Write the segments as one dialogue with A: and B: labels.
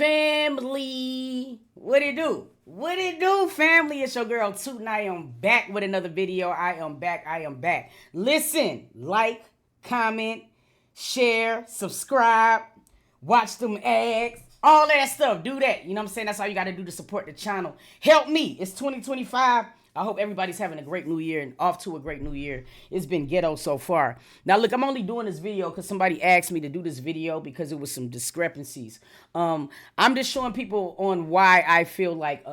A: Family, what it do? What it do, family? It's your girl Toot, and I am back with another video. I am back. Listen, like, comment, share, subscribe, watch them ads, all that stuff. Do that. You know what I'm saying? That's all you got to do to support the channel. Help me. It's 2025. I hope everybody's having a great new year and off to a great new year. It's been ghetto so far. Now, look, I'm only doing this video because somebody asked me to do this video because it was some discrepancies. I'm just showing people on why I feel like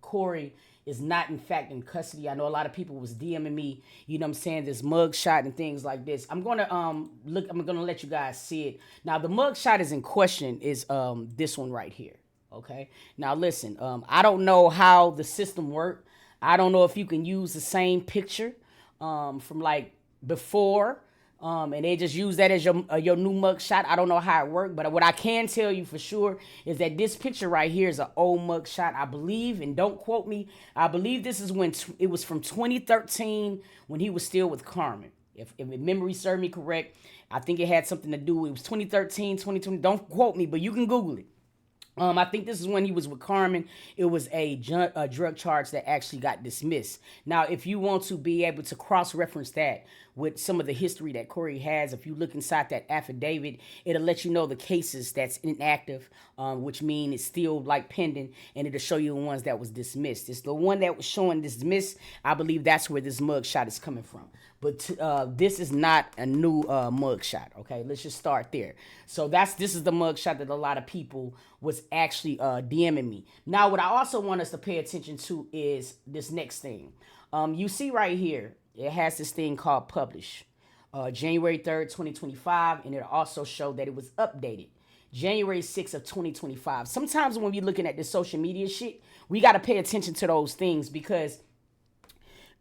A: Corey is not, in fact, in custody. I know a lot of people was DMing me, you know what I'm saying, this mugshot and things like this. I'm going to let you guys see it. Now, the mugshot is in question is this one right here, okay? Now, listen, I don't know how the system works. I don't know if you can use the same picture from like before and they just use that as your new mugshot. I don't know how it worked, but what I can tell you for sure is that this picture right here is an old mugshot, I believe, and don't quote me. I believe this is when it was from 2013 when he was still with Carmen. If memory served me correct, I think it had something to do. It was 2013, 2020. Don't quote me, but you can Google it. I think this is when he was with Carmen. It was a drug charge that actually got dismissed. Now, if you want to be able to cross-reference that with some of the history that Corey has, if you look inside that affidavit, it'll let you know the cases that's inactive, which means it's still like pending, and it'll show you the ones that was dismissed. It's the one that was showing dismissed. I believe that's where this mugshot is coming from. But this is not a new mugshot, okay? Let's just start there. So this is the mugshot that a lot of people was actually DMing me. Now, what I also want us to pay attention to is this next thing. You see right here, it has this thing called Publish. January 3rd, 2025, and it'll also show that it was updated. January 6th of 2025. Sometimes when we're looking at this social media shit, we got to pay attention to those things because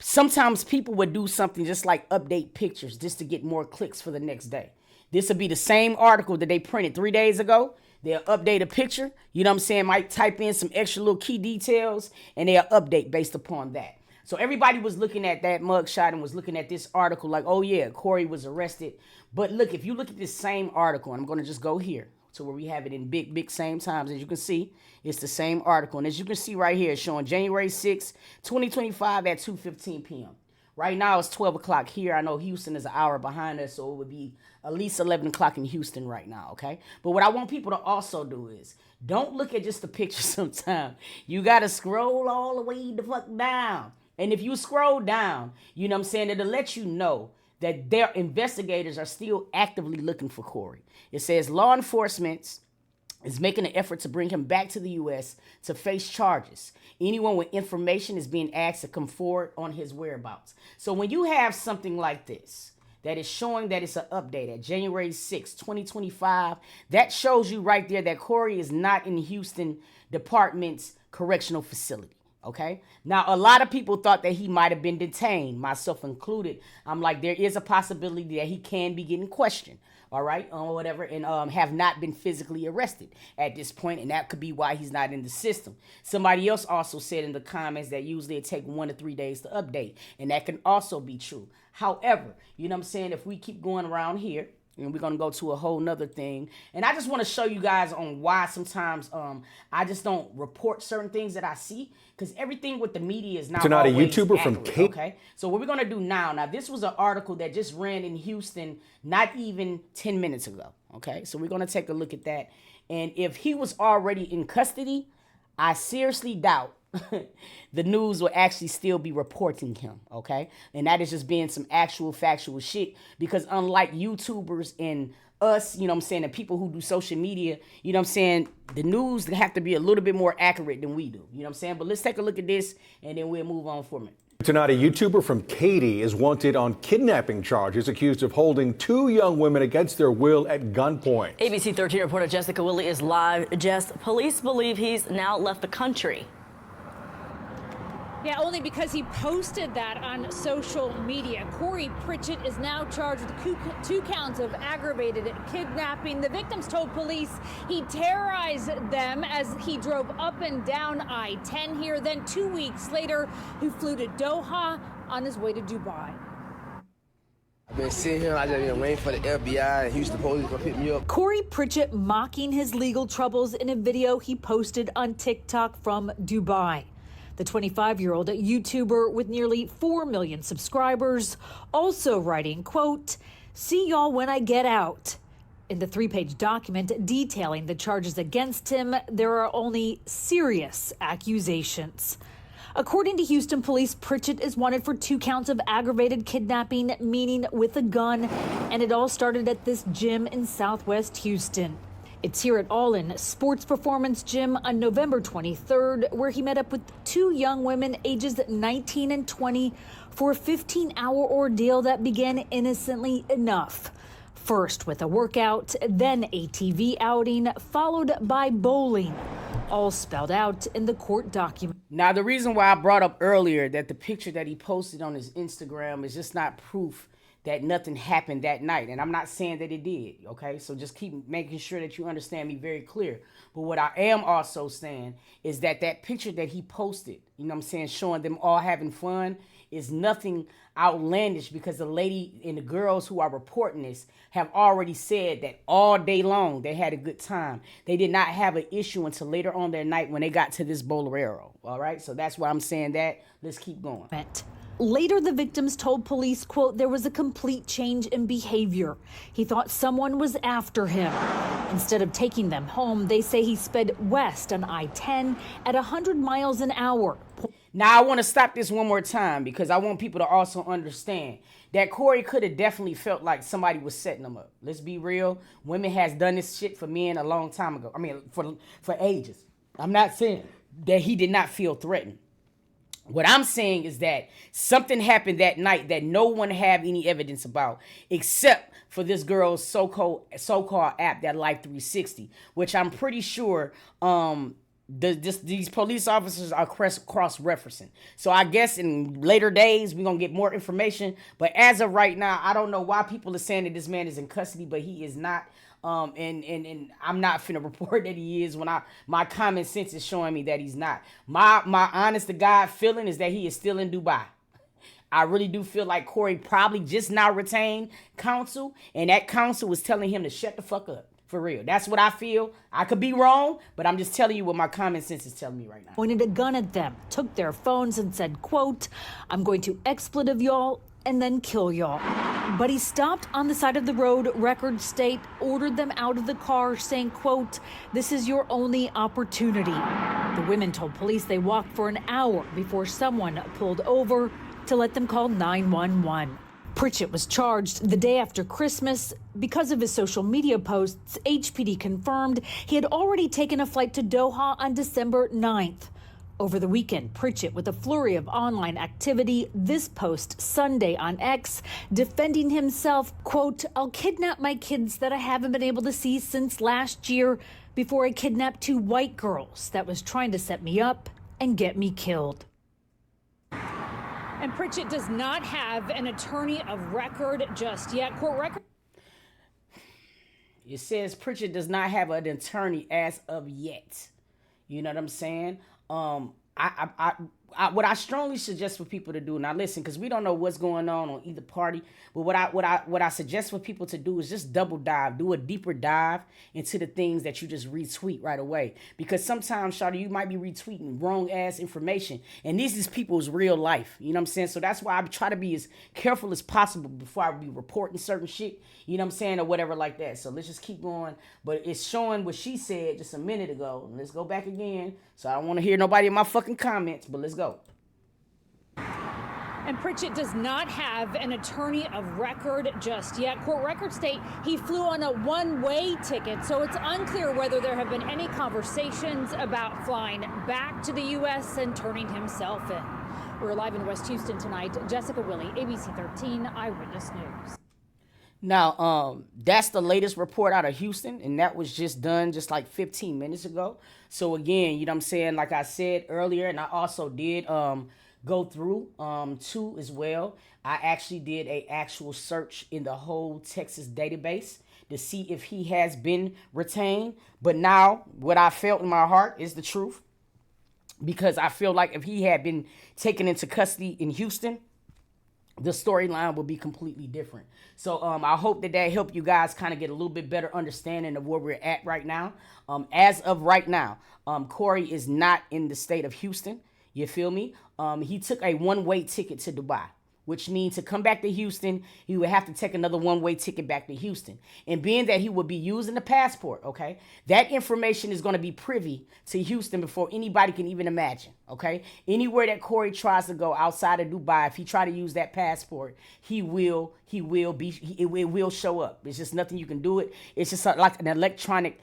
A: sometimes people would do something just like update pictures just to get more clicks for the next day. This would be the same article that they printed 3 days ago. They'll update a picture. You know what I'm saying? Might type in some extra little key details and they'll update based upon that. So everybody was looking at that mugshot and was looking at this article like, oh yeah, Corey was arrested. But look, if you look at this same article, and I'm going to just go here to where we have it in big same times. As you can see, it's the same article. And as you can see right here, it's showing January 6, 2025 at 2:15 p.m. Right now, it's 12 o'clock here. I know Houston is an hour behind us, so it would be at least 11 o'clock in Houston right now, okay? But what I want people to also do is don't look at just the picture sometimes. You got to scroll all the way the fuck down. And if you scroll down, you know what I'm saying, it'll let you know that their investigators are still actively looking for Corey. It says law enforcement is making an effort to bring him back to the U.S. to face charges. Anyone with information is being asked to come forward on his whereabouts. So when you have something like this, that is showing that it's an update at January 6, 2025, that shows you right there that Corey is not in Houston Department's correctional facility. Okay. Now, a lot of people thought that he might have been detained, myself included. I'm like, there is a possibility that he can be getting questioned. All right. Or whatever. And have not been physically arrested at this point. And that could be why he's not in the system. Somebody else also said in the comments that usually it takes 1 to 3 days to update. And that can also be true. However, you know what I'm saying? If we keep going around here, and we're going to go to a whole nother thing. And I just want to show you guys on why sometimes I just don't report certain things that I see. Because everything with the media is not always a YouTuber accurate, from Kate. Okay? So what we're going to do now this was an article that just ran in Houston not even 10 minutes ago. Okay? So we're going to take a look at that. And if he was already in custody, I seriously doubt the news will actually still be reporting him, okay? And that is just being some actual factual shit because unlike YouTubers and us, you know what I'm saying, and people who do social media, you know what I'm saying, the news have to be a little bit more accurate than we do, you know what I'm saying? But let's take a look at this and then we'll move on from it.
B: Tonight, a YouTuber from Katy is wanted on kidnapping charges, accused of holding 2 young women against their will at gunpoint.
C: ABC 13 reporter Jessica Willie is live. Jess, police believe he's now left the country.
D: Yeah, only because he posted that on social media. Ssg Pritchett is now charged with 2 counts of aggravated kidnapping. The victims told police he terrorized them as he drove up and down I-10 here. Then 2 weeks later, he flew to Doha on his way to Dubai.
E: Been sitting here, I just been waiting for the FBI and Houston police to pick me up.
D: Corey Pritchett mocking his legal troubles in a video he posted on TikTok from Dubai. The 25-year-old YouTuber with nearly 4 million subscribers also writing, quote, "See y'all when I get out." In the 3-page document detailing the charges against him, there are only serious accusations. According to Houston police, Pritchett is wanted for 2 counts of aggravated kidnapping, meaning with a gun, and it all started at this gym in Southwest Houston. It's here at All In Sports Performance Gym on November 23rd, where he met up with 2 young women ages 19 and 20 for a 15-hour ordeal that began innocently enough. First with a workout, then a TV outing, followed by bowling, all spelled out in the court document.
A: Now, the reason why I brought up earlier that the picture that he posted on his Instagram is just not proof that nothing happened that night. And I'm not saying that it did, okay? So just keep making sure that you understand me very clear. But what I am also saying is that that picture that he posted, you know what I'm saying, showing them all having fun, is nothing outlandish, because the lady and the girls who are reporting this have already said that all day long they had a good time. They did not have an issue until later on that night when they got to this bolero, all right? So that's why I'm saying that. Let's keep going.
D: Later, the victims told police, quote, there was a complete change in behavior. He thought someone was after him. Instead of taking them home, they say he sped west on I-10 at 100 miles an hour.
A: Now, I want to stop this one more time because I want people to also understand that Corey could have definitely felt like somebody was setting him up. Let's be real. Women has done this shit for men a long time ago. I mean, for ages. I'm not saying that he did not feel threatened. What I'm saying is that something happened that night that no one have any evidence about, except for this girl's so-called app, that Life 360, which I'm pretty sure these police officers are cross-referencing. So I guess in later days we're gonna get more information. But as of right now, I don't know why people are saying that this man is in custody, but he is not. And I'm not finna report that he is when my common sense is showing me that he's not. My honest to God feeling is that he is still in Dubai. I really do feel like Corey probably just now retained counsel, and that counsel was telling him to shut the fuck up. For real. That's what I feel. I could be wrong, but I'm just telling you what my common sense is telling me right now.
D: Pointed a gun at them, took their phones and said, quote, "I'm going to expletive y'all and then kill y'all." But he stopped on the side of the road, records state, ordered them out of the car, saying, quote, "This is your only opportunity." The women told police they walked for an hour before someone pulled over to let them call 911. Pritchett was charged the day after Christmas. Because of his social media posts, HPD confirmed he had already taken a flight to Doha on December 9th. Over the weekend, Pritchett, with a flurry of online activity, this post Sunday on X, defending himself, quote, "I'll kidnap my kids that I haven't been able to see since last year before I kidnapped 2 white girls that was trying to set me up and get me killed." And Pritchett does not have an attorney of record just yet. Court record.
A: It says Pritchett does not have an attorney as of yet. You know what I'm saying? What I strongly suggest for people to do, now listen, because we don't know what's going on either party, but what I suggest for people to do is just double dive, do a deeper dive into the things that you just retweet right away. Because sometimes, Shawty, you might be retweeting wrong ass information, and this is people's real life. You know what I'm saying? So that's why I try to be as careful as possible before I be reporting certain shit. You know what I'm saying, or whatever like that. So let's just keep going. But it's showing what she said just a minute ago. And let's go back again. So I don't want to hear nobody in my fucking comments, but let's go.
D: And Pritchett does not have an attorney of record just yet. Court records state he flew on a one-way ticket, so it's unclear whether there have been any conversations about flying back to the U.S. and turning himself in. We're live in West Houston tonight. Jessica Willey, ABC 13 Eyewitness News.
A: Now, that's the latest report out of Houston, and that was just done just like 15 minutes ago. So again, you know what I'm saying, like I said earlier, and I also did go through too as well. I actually did a actual search in the whole Texas database to see if he has been retained. But now what I felt in my heart is the truth, because I feel like if he had been taken into custody in Houston, the storyline will be completely different. So I hope that helped you guys kind of get a little bit better understanding of where we're at right now. As of right now, Corey is not in the state of Houston. You feel me? He took a one-way ticket to Dubai, which means to come back to Houston, he would have to take another one-way ticket back to Houston. And being that he would be using the passport, okay, that information is going to be privy to Houston before anybody can even imagine, okay? Anywhere that Corey tries to go outside of Dubai, if he try to use that passport, it will show up. It's just nothing you can do it. It's just like an electronic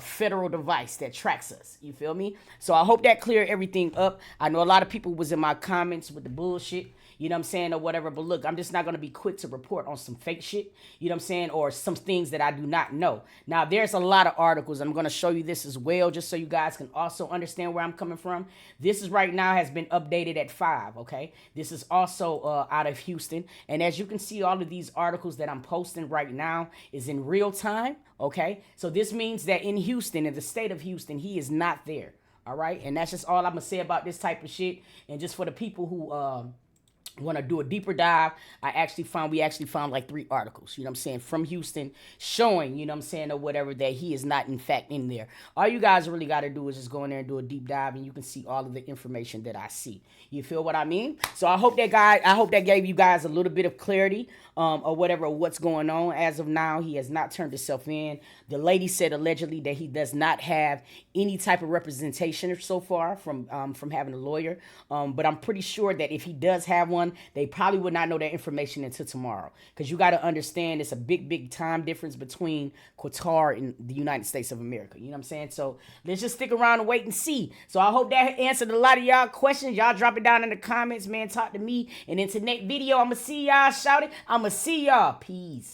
A: federal device that tracks us. You feel me? So I hope that cleared everything up. I know a lot of people was in my comments with the bullshit, you know what I'm saying, or whatever. But look, I'm just not going to be quick to report on some fake shit, you know what I'm saying, or some things that I do not know. Now, there's a lot of articles. I'm going to show you this as well, just so you guys can also understand where I'm coming from. This is right now has been updated at 5, okay? This is also out of Houston. And as you can see, all of these articles that I'm posting right now is in real time, okay? So this means that in Houston, in the state of Houston, he is not there, all right? And that's just all I'm going to say about this type of shit. And just for the people who want to do a deeper dive, we actually found like 3 articles, you know what I'm saying, from Houston showing, you know what I'm saying, or whatever, that he is not in fact in there. All you guys really got to do is just go in there and do a deep dive, and you can see all of the information that I see. You feel what I mean? So I hope that gave you guys a little bit of clarity or whatever, what's going on. As of now, he has not turned himself in. The lady said allegedly that he does not have any type of representation so far from having a lawyer. But I'm pretty sure that if he does have one, they probably would not know that information until tomorrow. Because you got to understand, it's a big time difference between Qatar and the United States of America. You know what I'm saying? So let's just stick around and wait and see. So I hope that answered a lot of y'all questions. Y'all drop it down in the comments, man. Talk to me. And into next video, I'm going to see y'all. Shout it. I'm going to see y'all. Peace.